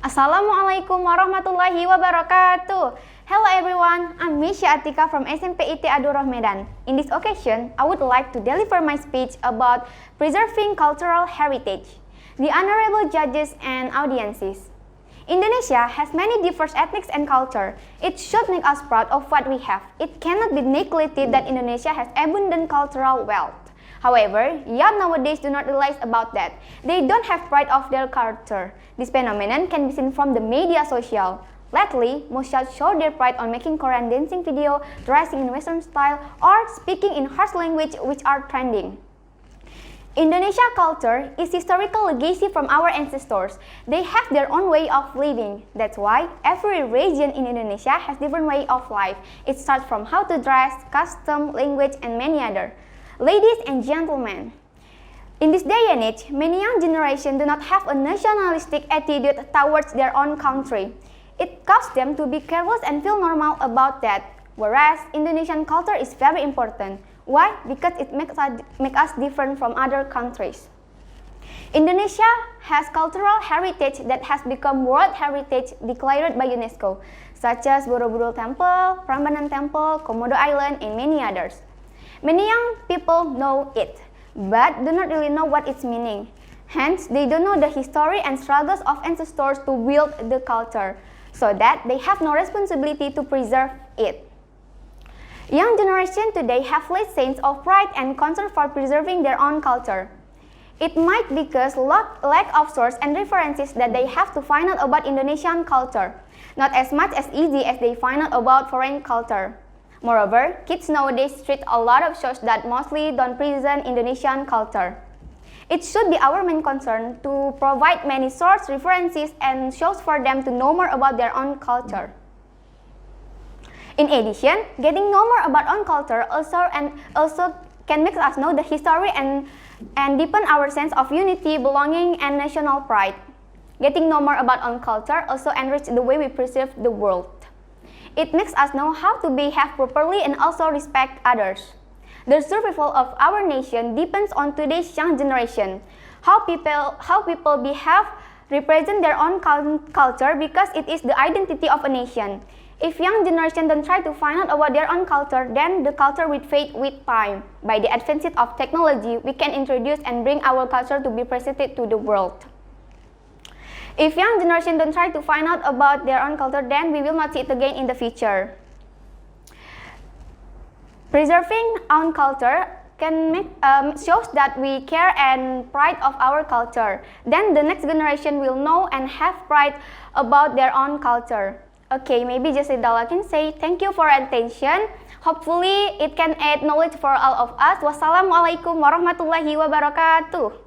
Assalamualaikum warahmatullahi wabarakatuh. Hello everyone, I'm Misha Atika from SMP IT Adurah Medan. In this occasion, I would like to deliver my speech about preserving cultural heritage. The honorable judges and audiences. Indonesia has many diverse ethnics and culture. It should make us proud of what we have. It cannot be neglected that Indonesia has abundant cultural wealth. However, young nowadays do not realize about that. They don't have pride of their culture. This phenomenon can be seen from the media social. Lately, most youth show their pride on making Korean dancing video, dressing in Western style, or speaking in harsh language which are trending. Indonesia culture is historical legacy from our ancestors. They have their own way of living. That's why every region in Indonesia has different way of life. It starts from how to dress, custom, language, and many other. Ladies and gentlemen, in this day and age, many young generation do not have a nationalistic attitude towards their own country. It causes them to be careless and feel normal about that, whereas Indonesian culture is very important. Why? Because it makes us different from other countries. Indonesia has cultural heritage that has become World Heritage declared by UNESCO, such as Borobudur Temple, Prambanan Temple, Komodo Island, and many others. Many young people know it, but do not really know what its meaning. Hence, they don't know the history and struggles of ancestors to build the culture, so that they have no responsibility to preserve it. Young generation today have less sense of pride and concern for preserving their own culture. It might be because lack of source and references that they have to find out about Indonesian culture, not as much as easy as they find out about foreign culture. Moreover, kids nowadays treat a lot of shows that mostly don't present Indonesian culture. It should be our main concern to provide many source references and shows for them to know more about their own culture. In addition, getting know more about own culture also can make us know the history and deepen our sense of unity, belonging, and national pride. Getting know more about own culture also enrich the way we perceive the world. It makes us know how to behave properly and also respect others. The survival of our nation depends on today's young generation. How people behave represent their own culture because it is the identity of a nation. If young generation don't try to find out about their own culture, then the culture will fade with time. By the advance of technology, we can introduce and bring our culture to be presented to the world. If young generation don't try to find out about their own culture, then we will not see it again in the future. Preserving own culture can shows that we care and pride of our culture. Then the next generation will know and have pride about their own culture. Okay, maybe just all I can say. Thank you for attention. Hopefully it can add knowledge for all of us. Wassalamualaikum warahmatullahi wabarakatuh.